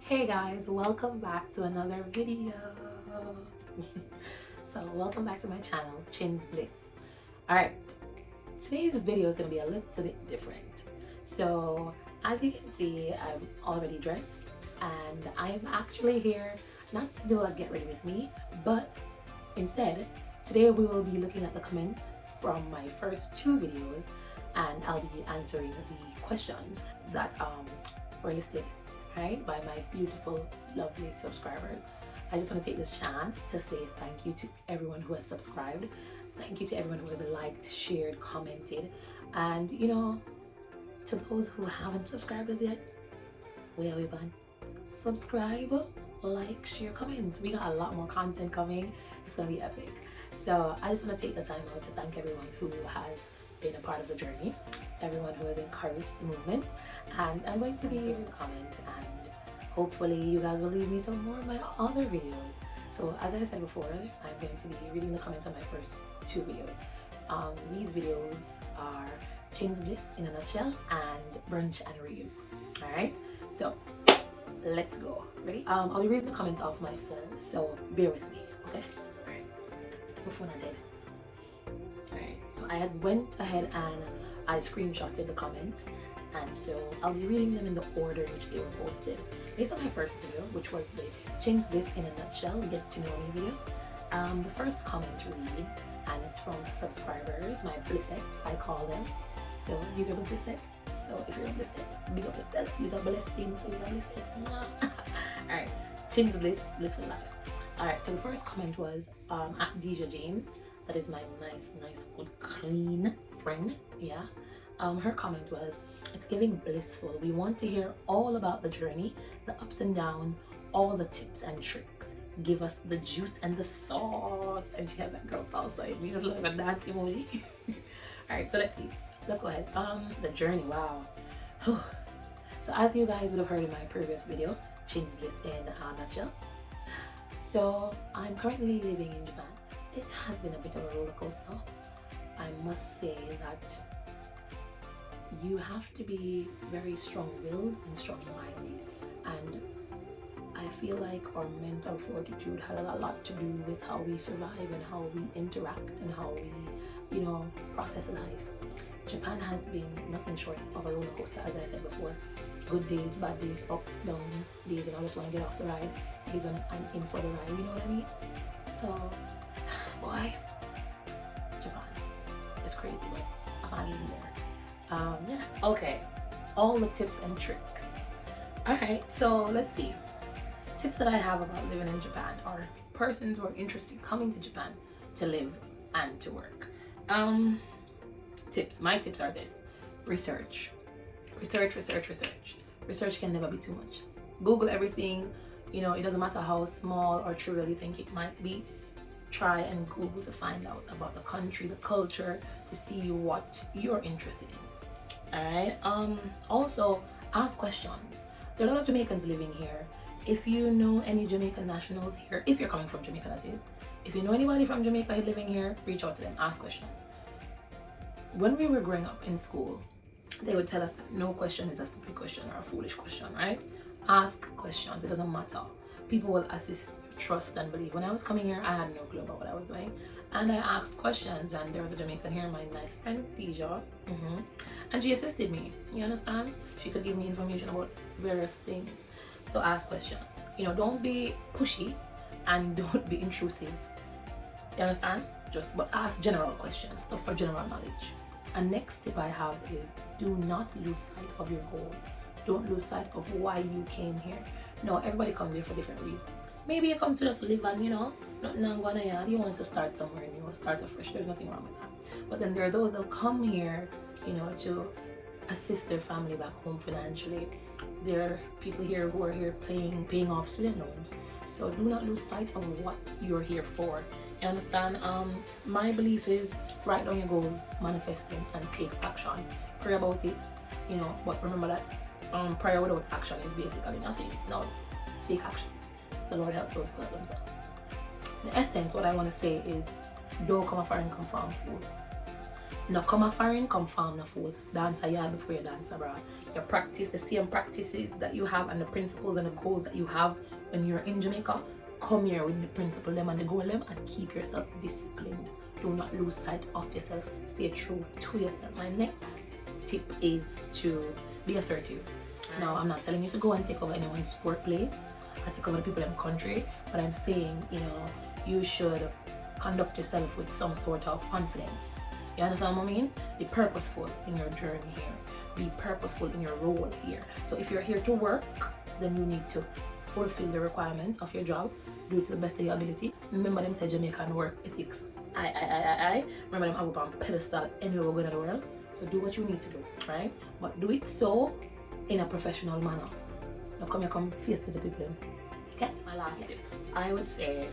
Hey guys, welcome back to another video. So welcome back to my channel, Chin's Bliss. Alright, today's video is going to be a little bit different. So as you can see, I'm already dressed and I'm actually here not to do a get ready with me, but instead today we will be looking at the comments from my first two videos and I'll be answering the questions that were listed right by my beautiful, lovely subscribers. I just want to take this chance to say thank you to everyone who has subscribed. Thank you to everyone who has liked, shared, commented, and to those who haven't subscribed as yet, where are we been? Subscribe, like, share, comment. We got a lot more content coming. It's gonna be epic. So I just want to take the time out to thank everyone who has been a part of the journey, everyone who has encouraged the movement, and I'm going to be reading the comments and hopefully you guys will leave me some more of my other videos. So as I said before, I'm going to be reading the comments on my first two videos. These videos are Chin's Bliss in a nutshell and Brunch and Review. Alright, so let's go. Ready? I'll be reading the comments off my phone, so bear with me, okay? Alright, my phone are dead. Alright, so I had went ahead and I screenshotted the comments, and so I'll be reading them in the order in which they were posted. Based on my first video, which was the Chin's Bliss in a nutshell, get to know me video, the first comment to read, and it's from subscribers, my Blissettes, I call them. So these are the Blissettes. So if you're a Blissette, big up yourself. These are blessings, so you're a Blissette. Alright, Chin's Bliss, Bliss for life. Alright, so the first comment was at Deja Jane. That is my nice, good, clean friend. Yeah. Her comment was, it's giving blissful. We want to hear all about the journey, the ups and downs, all the tips and tricks. Give us the juice and the sauce. And she has that girl salsa in me, like a dance emoji. Alright, so let's see. Let's go ahead. The journey, wow. So as you guys would have heard in my previous video, Chin's Bliss in a nutshell. So I'm currently living in Japan. It has been a bit of a roller coaster. I must say that you have to be very strong-willed and strong-minded, and I feel like our mental fortitude has a lot to do with how we survive and how we interact and how we, process life. Japan has been nothing short of a roller coaster, as I said before. Good days, bad days, ups, downs, days when I just want to get off the ride, days when I'm in for the ride, you know what I mean? So, boy, Japan, it's crazy, but I'm not even there. Yeah, okay, all the tips and tricks. Alright, so let's see. Tips that I have about living in Japan, or persons who are interested in coming to Japan to live and to work. Tips. My tips are this. Research. Research can never be too much. Google everything. It doesn't matter how small or trivial you think it might be. Try and Google to find out about the country, the culture, to see what you're interested in. Alright, also ask questions. There are a lot of Jamaicans living here. If you know any Jamaican nationals here, if you're coming from Jamaica, that is, if you know anybody from Jamaica living here, reach out to them, ask questions. When we were growing up in school, they would tell us that no question is a stupid question or a foolish question, right? Ask questions, it doesn't matter. People will assist, trust and believe. When I was coming here, I had no clue about what I was doing, and I asked questions, and there was a Jamaican here, my nice friend Deja, and she assisted me. You understand? She could give me information about various things. So ask questions. Don't be pushy and don't be intrusive. You understand? But ask general questions, stuff for general knowledge. And next tip I have is, do not lose sight of your goals. Don't lose sight of why you came here. No, everybody comes here for different reasons. Maybe you come to just live and nothing gonna you want to start somewhere new or start afresh. There's nothing wrong with that. But then there are those that come here, to assist their family back home financially. There are people here who are here paying off student loans. So do not lose sight of what you're here for. You understand? My belief is, write down your goals, manifest them, and take action. Pray about it, but remember that prayer without action is basically nothing. No, take action. The Lord help those who help themselves. In essence, what I want to say is, don't come up and confirm food. No come a foreign, come farm no fool. Dance a yard before you dance abroad. You practice the same practices that you have and the principles and the goals that you have when you're in Jamaica. Come here with the principle them and the goal them and keep yourself disciplined. Do not lose sight of yourself. Stay true to yourself. My next tip is to be assertive. Now, I'm not telling you to go and take over anyone's workplace or take over the people in the country, but I'm saying, you should conduct yourself with some sort of confidence. You understand what I mean? Be purposeful in your journey here. Be purposeful in your role here. So if you're here to work, then you need to fulfill the requirements of your job. Do it to the best of your ability. Remember them say Jamaican work ethics. Remember them up on pedestal anywhere we're going in the world. So do what you need to do, right? But do it so in a professional manner. Now come face to the people. Okay? My last tip. I would say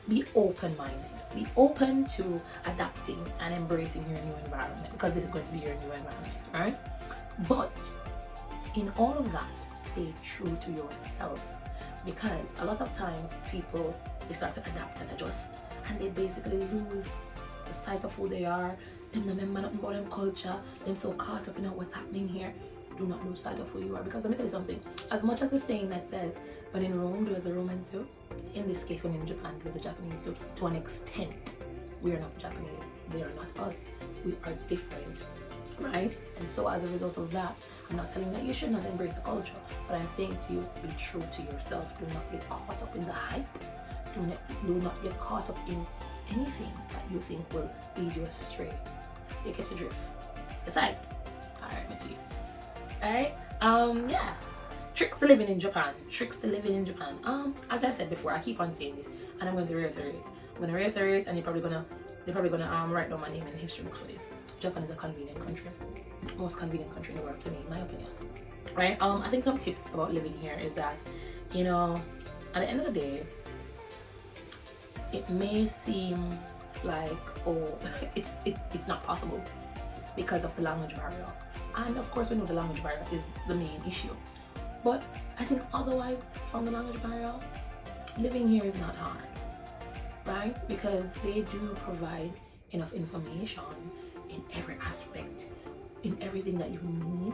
be open-minded. Be open to adapting and embracing your new environment, because this is going to be your new environment, right? But in all of that, stay true to yourself, because a lot of times people, they start to adapt and adjust and they basically lose the sight of who they are. Them not remember nothing about them culture. Them so caught up in what's happening here. Do not lose sight of who you are, because let me tell you something. As much as the saying that says, when in Rome, do as the Romans do, in this case, when in Japan, do as the Japanese do, to an extent. We are not Japanese. They are not us. We are different, right? And so as a result of that, I'm not telling you that you should not embrace the culture, but I'm saying to you, be true to yourself. Do not get caught up in the hype. Do not get caught up in anything that you think will lead you astray. You get the drift. It's like, alright, my G. Alright, yeah. Tricks to living in Japan. Tricks to living in Japan. As I said before, I keep on saying this, and I'm going to reiterate. I'm going to reiterate, and they're probably gonna write down my name in history books for this. Japan is a convenient country. Most convenient country in the world to me, in my opinion. Right? I think some tips about living here is that, at the end of the day, it may seem like, oh, it's not possible because of the language barrier. And of course we know the language barrier is the main issue. But I think otherwise from the language barrier, living here is not hard, right? Because they do provide enough information in every aspect, in everything that you need.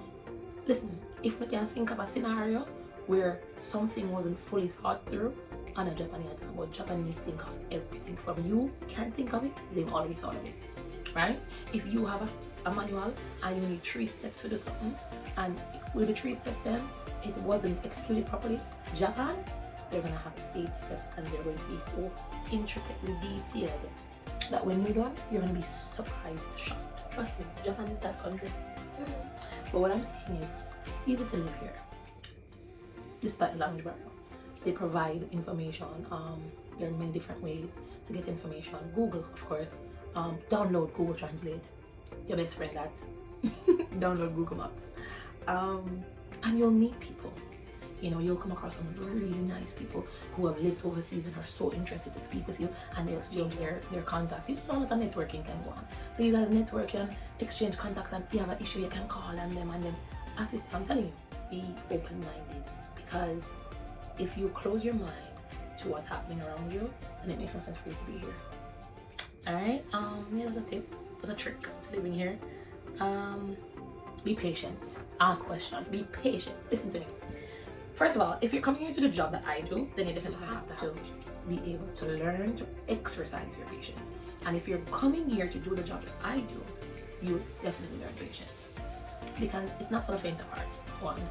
Listen, if we can think of a scenario where something wasn't fully thought through, and a Japanese, but Japanese think of everything. From you can't think of it, they've already thought of it, right? If you have a manual and you need 3 steps to do something, and with the 3 steps then it wasn't executed properly, Japan, they're gonna have 8 steps, and they're going to be so intricately detailed that when you're done, you're gonna be surprised, shocked. Trust me, Japan is that country. But what I'm saying is, it's easy to live here, despite the language barrier. They provide information. There are many different ways to get information. Google, of course. Download Google Translate. Your best friend, that. Download Google Maps. And you'll meet people. You'll come across some really nice people who have lived overseas and are so interested to speak with you, and they exchange their contacts. It's all that networking can go on. So you guys network and exchange contacts, and you have an issue, you can call them and then assist. I'm telling you, be open-minded, because if you close your mind to what's happening around you, then it makes no sense for you to be here. Alright, here's a tip, there's a trick to living here. Be patient, ask questions, be patient. Listen to me. First of all, if you're coming here to the job that I do, then you definitely have to be able to learn to exercise your patience. And if you're coming here to do the job that I do, you definitely learn patience, because it's not for the faint of heart. One,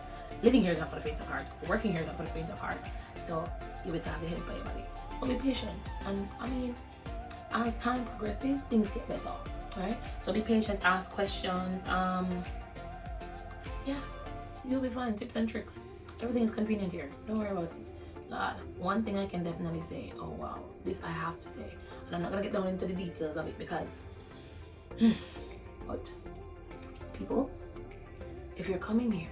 living here is not for the faint of heart. Working here is not for the faint of heart. So you better have the head by your body. But be patient. And I mean, as time progresses, things get better, right? So be patient, ask questions. Yeah, you'll be fine. Tips and tricks. Everything is convenient here. Don't worry about it. Lord, one thing I can definitely say, oh wow, this I have to say. And I'm not gonna get down into the details of it, because but people, if you're coming here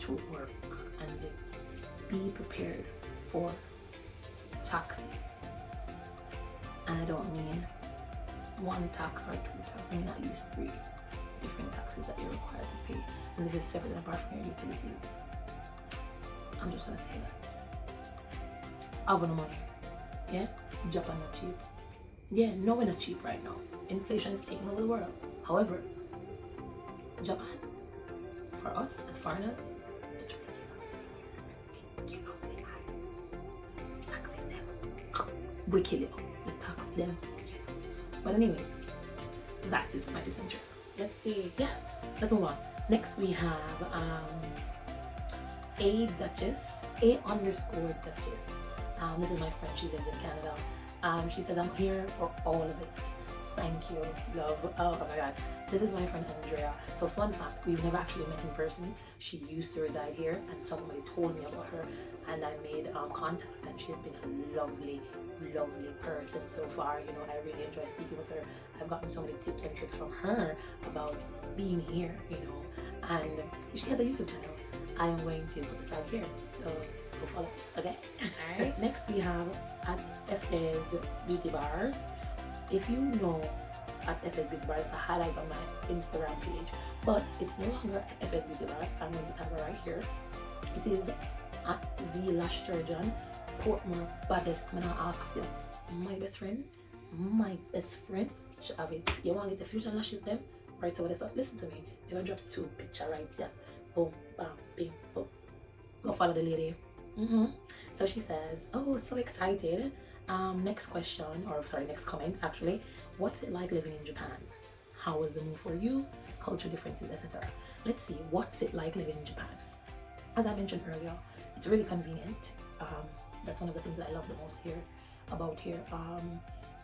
to work and live, be prepared for taxes. And I don't mean 1 tax or 2 tax, I mean at least 3 different taxes that you're required to pay. And this is separate and apart from your utilities. I'm just gonna say that. Have no money. Yeah? Japan not cheap. Yeah, no, we're not cheap right now. Inflation is taking over the world. However, Japan, for us as foreigners, it's really taxes them. We kill you. We tax them. But anyways, that's it for my 2 cents. Let's see. Yeah, let's move on. Next we have A Duchess, A underscore Duchess. This is my friend. She lives in Canada. She says, I'm here for all of it. Thank you, love. Oh my god. This is my friend Andrea. So fun fact, we've never actually met in person. She used to reside here and somebody told me about her and I made contact, and she's been a lovely person so far. You know, I really enjoy speaking with her. I've gotten so many tips and tricks from her about being here, you know, and she has a YouTube channel. I am going to put the tag here, so go follow. Okay. Alright. Next we have at FS Beauty Bar. If you know at FS Beauty Bar, it's a highlight on my Instagram page, but it's no longer at FS Beauty Bar. I'm going to tag her right here. It is at The Lash Surgeon, Portmore Baddest. Man, I ask you, my best friend, she have it. You want to get the fusion lashes then? Right over this. Listen to me. You're gonna drop 2 picture right here. Boom, bam, bing, boom. Go follow the lady. So she says, oh, so excited. Next question, or sorry, next comment actually. What's it like living in Japan? How was the move for you? Culture differences, etc. Let's see, what's it like living in Japan? As I mentioned earlier, it's really convenient. That's one of the things that I love the most about here.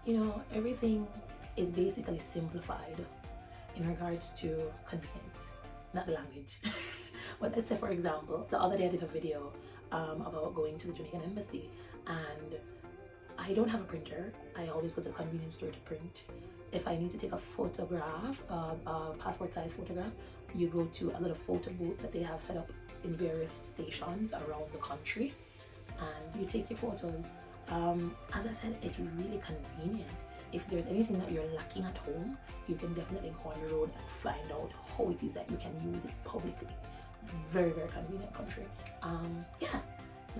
You know, everything is basically simplified in regards to convenience, not the language. But let's say, for example, the other day I did a video about going to the Jamaican embassy, and I don't have a printer. I always go to the convenience store to print. If I need to take a photograph, a passport size photograph, you go to a little photo booth that they have set up in various stations around the country, and you take your photos. As I said, it's really convenient. If there's anything that you're lacking at home, you can definitely go on the road and find out how it is that you can use it publicly. Very convenient country. Yeah,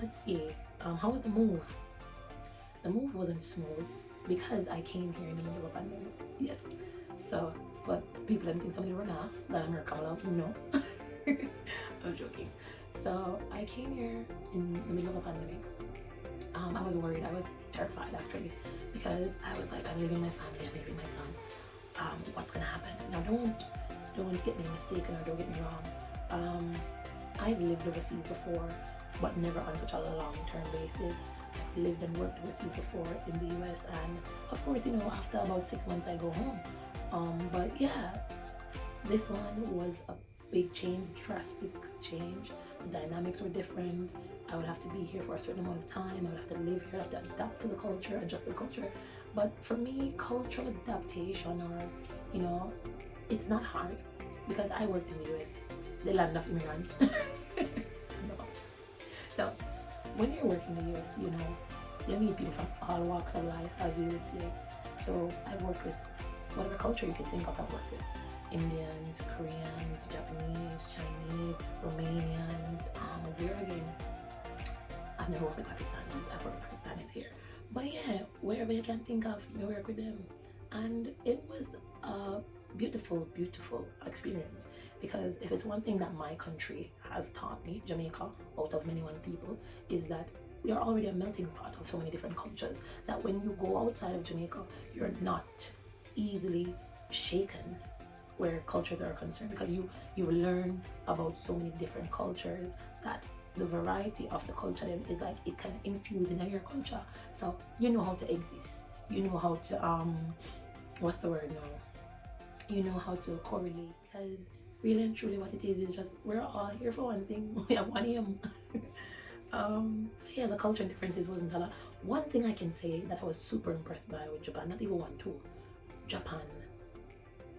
let's see. How was the move? The move wasn't smooth because I came here in the middle of a pandemic. Yes. So, but people didn't think somebody run us that I'm coming out. No. I'm joking. So I came here in the middle of a pandemic. I was worried. I was terrified actually, because I was like, I'm leaving my family, I'm leaving my son. What's gonna happen? Now don't get me mistaken, or don't get me wrong. I've lived overseas before, but never on such a long-term basis. I've lived and worked overseas before in the US, and of course, you know, after about 6 months I go home. But yeah, this one was a big change, drastic change. The dynamics were different. I would have to be here for a certain amount of time. I would have to live here, I would have to adapt to the culture, adjust to the culture. But for me, cultural adaptation, or, you know, it's not hard, because I worked in the US, the land of immigrants. No. So when you're working in the US, you know, you meet people from all walks of life, as you would say. So I worked with whatever culture you can think of. I've worked with Indians, Koreans, Japanese, Chinese, Romanians, where again? I've never worked with Pakistanis. I've worked with Pakistanis here. But yeah, wherever you can think of, you work with them. And it was a beautiful experience, because if it's one thing that my country has taught me, Jamaica, out of many one people, is that we are already a melting pot of so many different cultures, that when you go outside of Jamaica, you're not easily shaken where cultures are concerned, because you learn about so many different cultures, that the variety of the culture then is like, it can infuse in your culture. So you know how to exist, you know how to what's the word now, you know how to correlate, because really and truly what it is just, we're all here for one thing. We have one aim. So yeah, the culture differences wasn't a lot. One thing I can say that I was super impressed by with Japan, not even one, two, Japan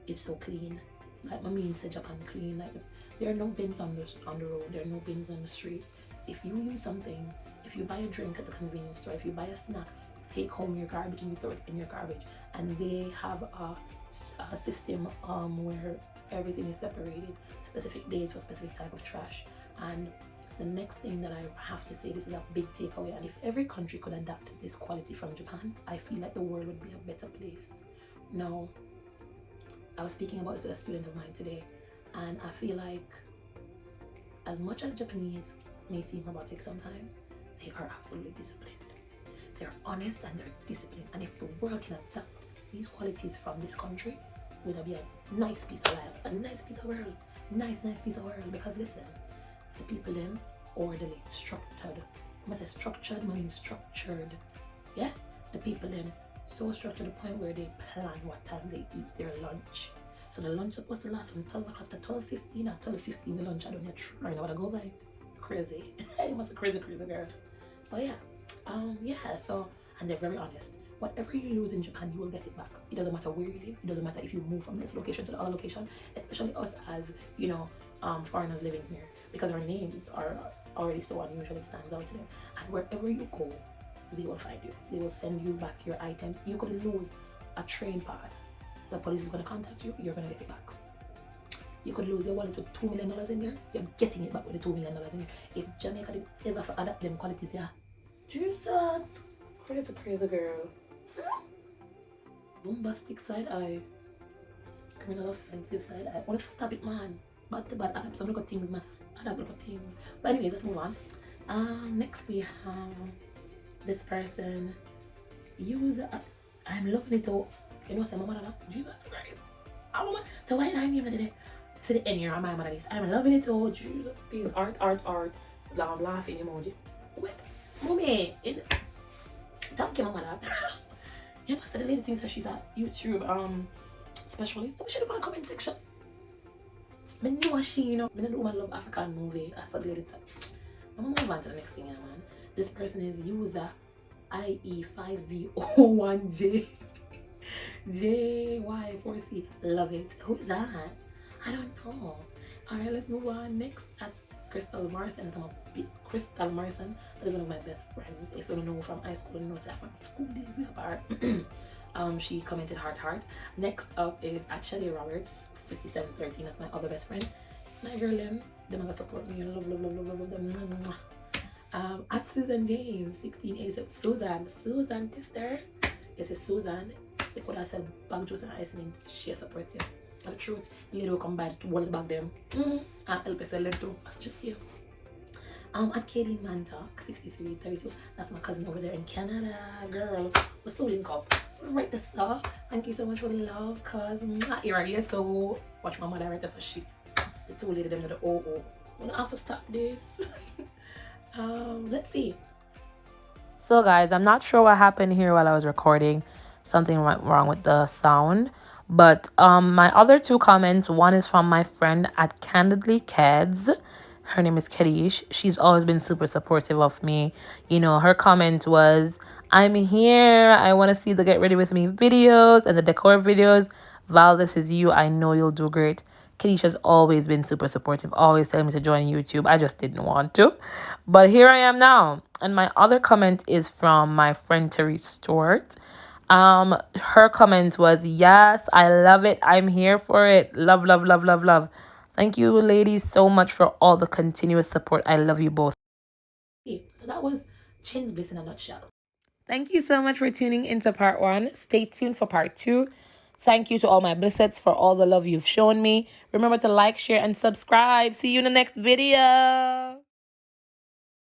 is so clean. Like my mean said, Japan clean. Like there are no bins on the road, there are no bins on the streets. If you use something, if you buy a drink at the convenience store, if you buy a snack, take home your garbage and you throw it in your garbage. And they have a system where everything is separated, specific days for specific type of trash. And The next thing that I have to say, this is a big takeaway, and if every country could adapt this quality from Japan, I feel like the world would be a better place. Now, I was speaking about this with a student of mine today, and I feel like as much as Japanese may seem robotic sometimes, they are absolutely disciplined. They're honest and they're disciplined. And if the world can adapt these qualities from this country, would that be a nice piece of life, a nice piece of world, nice piece of world. Because listen, the people them orderly, structured. I must say structured means structured. Yeah, the people them so structured to the point where they plan what time they eat their lunch. So the lunch supposed to last from 12 o'clock to 12:15 or 12:15 the lunch I don't get trying to go by. Crazy. You must be crazy girl. But yeah, so and they're very honest. Whatever you lose in Japan, you will get it back. It doesn't matter where you live. It doesn't matter if you move from this location to the other location, especially us as, foreigners living here, because our names are already so unusual, it stands out to them. And wherever you go, they will find you. They will send you back your items. You could lose a train pass. The police is going to contact you. You're going to get it back. You could lose your wallet with $2 million in there. You're getting it back with the $2 million in there. If Jamaica did ever adapt them qualities, yeah. Jesus. Crazy girl. Bombastic side eye. Criminal offensive side eye. Only for stop it, man. Bad to bad. Adapt some little things, man. Adapt little things. But anyways, let's move on. Next we have this person. I'm loving it all. You know, say mama, Jesus Christ. So why did I name it to the end here on my mother list? I'm loving it all. Jesus, please. Art. I'm laughing emoji. Wait, mommy. Thank you, mama. That. You know, so the lady thinks that she's a YouTube specialist. We should have gone comment section. I know she, I don't do my love African movie. I saw the lady. I'm gonna move on to the next thing, man. This person is user IE5V01J. JY4C. Love it. Who is that? I don't know. Alright, let's move on. Next at Crystal Morrison. Crystal Morrison. That is one of my best friends. If you don't know from high school, you know from school days apart. She commented heart. Next up is actually Roberts 5713. That's my other best friend. My girl them gonna support me. Love them. At Susan James 1687. Susan sister. This is Susan. They could have said bag juice and ice cream. She supports you. The truth, the lady will come by to one bag them. And help us sell them too. That's just here. At Katie Mantalk 6332. That's my cousin over there in Canada. Girl, we're so link up. Right this stuff. Thank you so much for the love, cause here are you. So watch my mother right. That's a shit. The two lady them to the I'm gonna have to stop this. Let's see. So guys, I'm not sure what happened here while I was recording. Something went wrong with the sound. But my other two comments, one is from my friend at Candidly Keds. Her name is Kedish. She's always been super supportive of me. Her comment was, I'm here. I want to see the Get Ready With Me videos and the decor videos. Val, this is you. I know you'll do great. Kedish has always been super supportive, always telling me to join YouTube. I just didn't want to. But here I am now. And my other comment is from my friend Terry Stewart. Her comment was, yes, I love it. I'm here for it. Love. Thank you, ladies, so much for all the continuous support. I love you both. So that was Chin's Bliss in a nutshell. Thank you so much for tuning into part 1. Stay tuned for part 2. Thank you to all my blissets for all the love you've shown me. Remember to like, share, and subscribe. See you in the next video.